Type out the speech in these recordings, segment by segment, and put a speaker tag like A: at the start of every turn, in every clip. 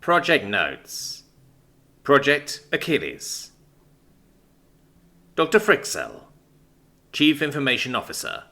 A: Project Notes. Project Achilles. Dr. Frixell, Chief Information Officer.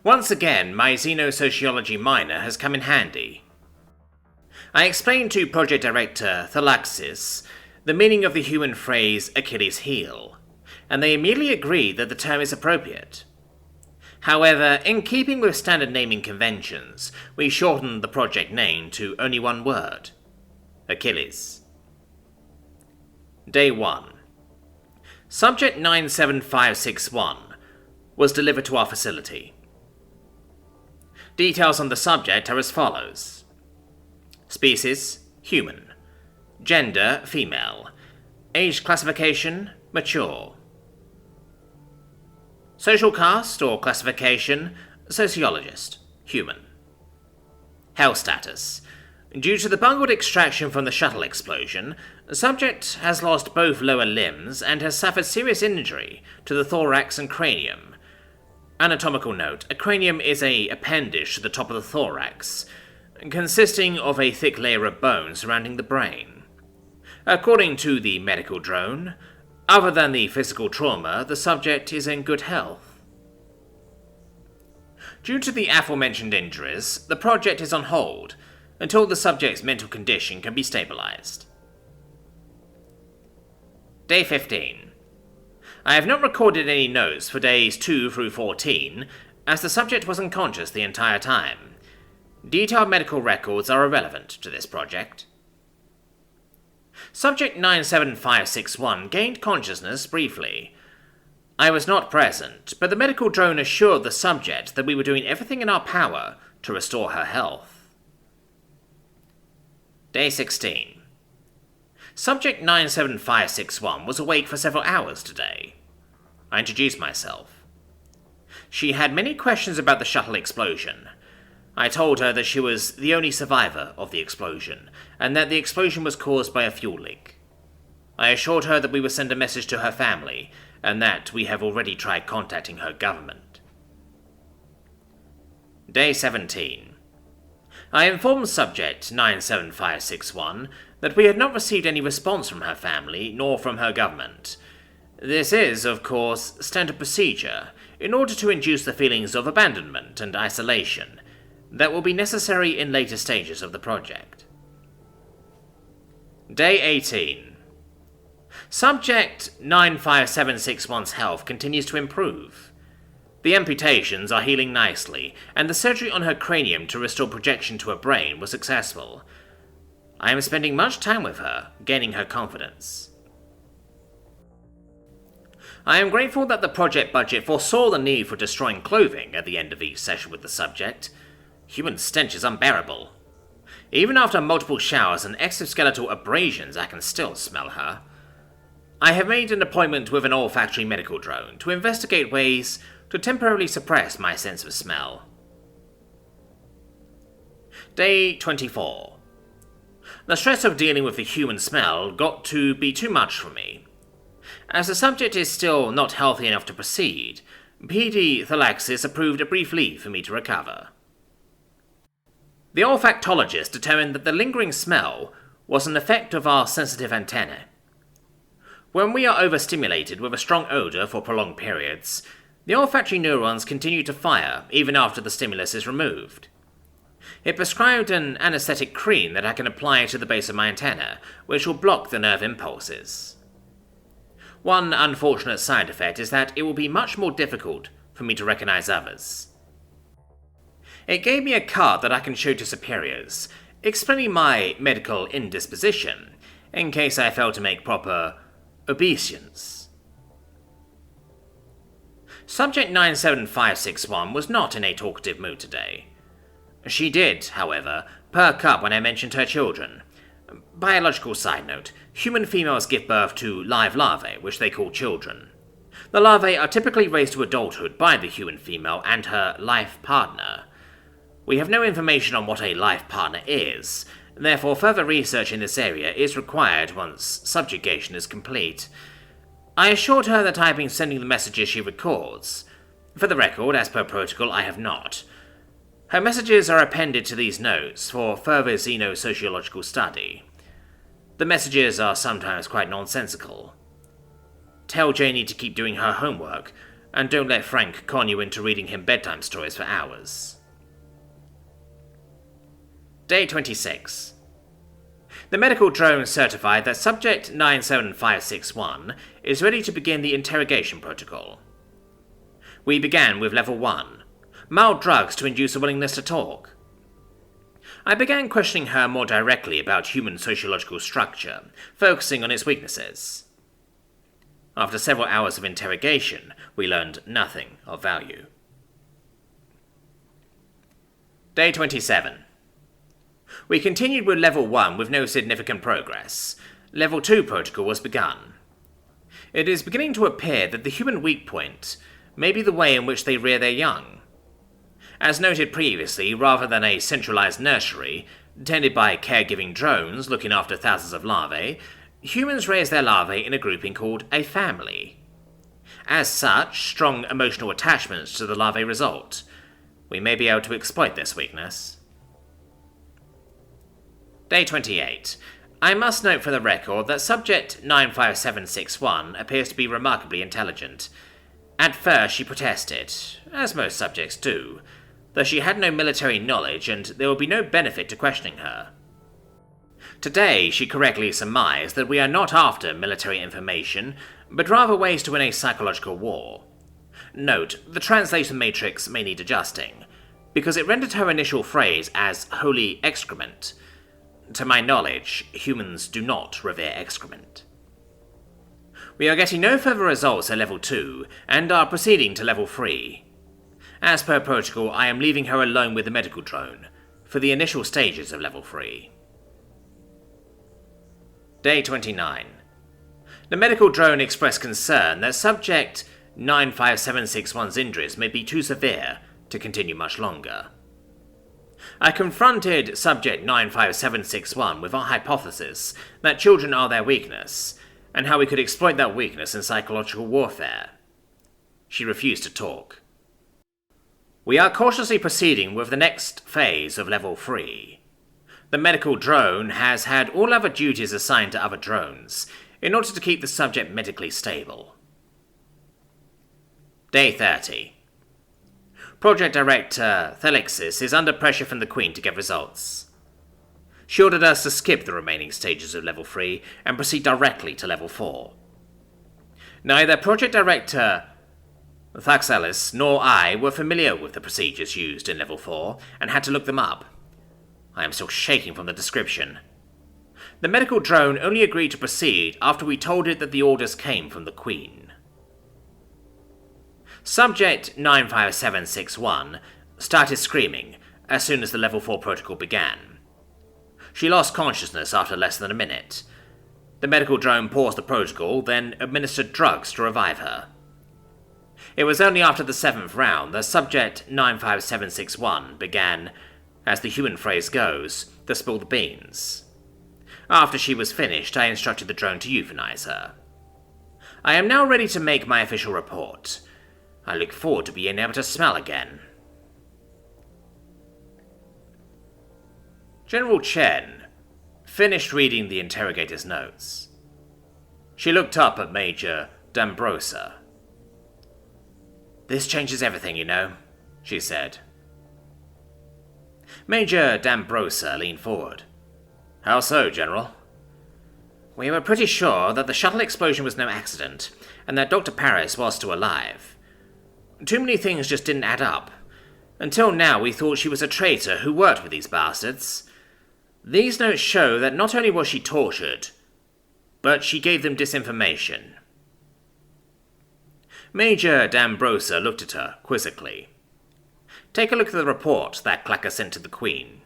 A: Once again, my xenosociology minor has come in handy. I explained to Project Director Thalaxis the meaning of the human phrase Achilles' heel, and they immediately agreed that the term is appropriate. However, in keeping with standard naming conventions, we shortened the project name to only one word: Achilles. Day 1. Subject 97561 was delivered to our facility. Details on the subject are as follows. Species: human. Gender: female. Age classification: mature. Social caste or classification: sociologist, human. Health status: due to the bungled extraction from the shuttle explosion, the subject has lost both lower limbs and has suffered serious injury to the thorax and cranium. Anatomical note: a cranium is an appendage to the top of the thorax, consisting of a thick layer of bone surrounding the brain. According to the medical drone, other than the physical trauma, the subject is in good health. Due to the aforementioned injuries, the project is on hold until the subject's mental condition can be stabilized. Day 15. I have not recorded any notes for days 2 through 14, as the subject was unconscious the entire time. Detailed medical records are irrelevant to this project. Subject 97561 gained consciousness briefly. I was not present, but the medical drone assured the subject that we were doing everything in our power to restore her health. Day 16. Subject 97561 was awake for several hours today. I introduced myself. She had many questions about the shuttle explosion. I told her that she was the only survivor of the explosion, and that the explosion was caused by a fuel leak. I assured her that we would send a message to her family, and that we have already tried contacting her government. Day 17. I informed Subject 97561 that we had not received any response from her family, nor from her government. This is, of course, standard procedure, in order to induce the feelings of abandonment and isolation that will be necessary in later stages of the project. Day 18. Subject 95761's health continues to improve. The amputations are healing nicely, and the surgery on her cranium to restore projection to her brain was successful. I am spending much time with her, gaining her confidence. I am grateful that the project budget foresaw the need for destroying clothing at the end of each session with the subject. Human stench is unbearable. Even after multiple showers and exoskeletal abrasions, I can still smell her. I have made an appointment with an olfactory medical drone to investigate ways to temporarily suppress my sense of smell. Day 24. The stress of dealing with the human smell got to be too much for me. As the subject is still not healthy enough to proceed, PD Thalaxis approved a brief leave for me to recover. The olfactologist determined that the lingering smell was an effect of our sensitive antennae. When we are overstimulated with a strong odor for prolonged periods, the olfactory neurons continue to fire even after the stimulus is removed. It prescribed an anesthetic cream that I can apply to the base of my antenna, which will block the nerve impulses. One unfortunate side effect is that it will be much more difficult for me to recognize others. It gave me a card that I can show to superiors, explaining my medical indisposition, in case I fail to make proper obeisance. Subject 97561 was not in a talkative mood today. She did, however, perk up when I mentioned her children. Biological side note, human females give birth to live larvae, which they call children. The larvae are typically raised to adulthood by the human female and her life partner. We have no information on what a life partner is, therefore further research in this area is required once subjugation is complete. I assured her that I have been sending the messages she records. For the record, as per protocol, I have not. Her messages are appended to these notes for further xenosociological study. The messages are sometimes quite nonsensical. Tell Janie to keep doing her homework, and don't let Frank con you into reading him bedtime stories for hours. Day 26. The medical drone certified that subject 97561 is ready to begin the interrogation protocol. We began with level 1, mild drugs to induce a willingness to talk. I began questioning her more directly about human sociological structure, focusing on its weaknesses. After several hours of interrogation, we learned nothing of value. Day 27. We continued with Level 1 with no significant progress. Level 2 protocol was begun. It is beginning to appear that the human weak point may be the way in which they rear their young. As noted previously, rather than a centralized nursery, tended by caregiving drones looking after thousands of larvae, humans raise their larvae in a grouping called a family. As such, strong emotional attachments to the larvae result. We may be able to exploit this weakness. Day 28. I must note for the record that subject 95761 appears to be remarkably intelligent. At first she protested, as most subjects do, that she had no military knowledge and there would be no benefit to questioning her. Today she correctly surmised that we are not after military information, but rather ways to win a psychological war. Note, the translation matrix may need adjusting, because it rendered her initial phrase as holy excrement. To my knowledge, humans do not revere excrement. We are getting no further results at level 2, and are proceeding to level 3. As per protocol, I am leaving her alone with the medical drone, for the initial stages of level 3. Day 29. The medical drone expressed concern that subject 95761's injuries may be too severe to continue much longer. I confronted subject 95761 with our hypothesis that children are their weakness, and how we could exploit that weakness in psychological warfare. She refused to talk. We are cautiously proceeding with the next phase of level 3. The medical drone has had all other duties assigned to other drones, in order to keep the subject medically stable. Day 30. Project Director Thelixis is under pressure from the Queen to get results. She ordered us to skip the remaining stages of level 3 and proceed directly to level 4. Neither Project Director Thaxelis nor I were familiar with the procedures used in level 4 and had to look them up. I am still shaking from the description. The medical drone only agreed to proceed after we told it that the orders came from the Queen. Subject 95761 started screaming as soon as the level 4 protocol began. She lost consciousness after less than a minute. The medical drone paused the protocol, then administered drugs to revive her. It was only after the 7th round that subject 95761 began, as the human phrase goes, to spill the beans. After she was finished, I instructed the drone to euthanize her. I am now ready to make my official report. I look forward to being able to smell again. General Chen finished reading the interrogator's notes. She looked up at Major D'Ambrosa. "This changes everything, you know," she said. Major D'Ambrosa leaned forward. "How so, General?" "We were pretty sure that the shuttle explosion was no accident, and that Dr. Paris was still alive. Too many things just didn't add up. Until now, we thought she was a traitor who worked with these bastards. These notes show that not only was she tortured, but she gave them disinformation." Major D'Ambrosa looked at her quizzically. "Take a look at the report that Clacker sent to the Queen."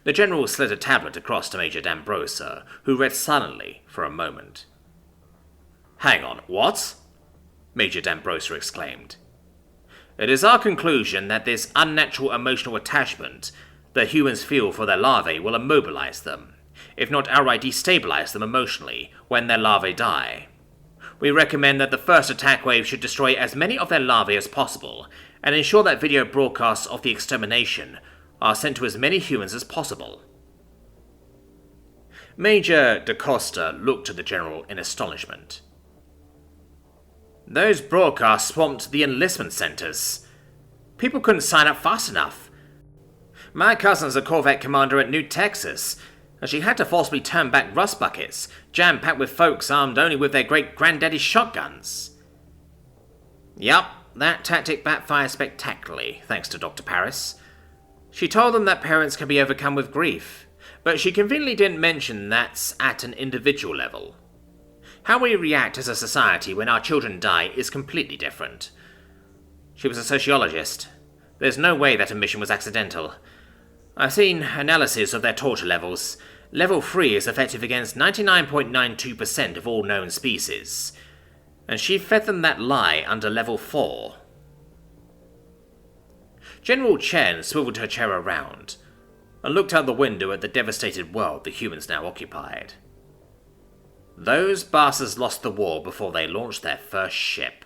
A: The General slid a tablet across to Major D'Ambrosa, who read silently for a moment. "Hang on, what?" Major D'Ambrosa exclaimed. "It is our conclusion that this unnatural emotional attachment that humans feel for their larvae will immobilize them, if not outright destabilize them emotionally, when their larvae die. We recommend that the first attack wave should destroy as many of their larvae as possible, and ensure that video broadcasts of the extermination are sent to as many humans as possible. Major DaCosta looked at the General in astonishment. Those broadcasts swamped the enlistment centers. People couldn't sign up fast enough. My cousin's a Corvette commander at New Texas, and she had to forcibly turn back rust buckets, jam-packed with folks armed only with their great-granddaddy's shotguns. Yup, that tactic backfired spectacularly, thanks to Dr. Paris. She told them that parents can be overcome with grief, but she conveniently didn't mention that's at an individual level. How we react as a society when our children die is completely different. She was a sociologist. There's no way that omission was accidental. I've seen analysis of their torture levels. Level 3 is effective against 99.92% of all known species, and she fed them that lie under Level 4. General Chen swiveled her chair around and looked out the window at the devastated world the humans now occupied. Those bastards lost the war before they launched their first ship.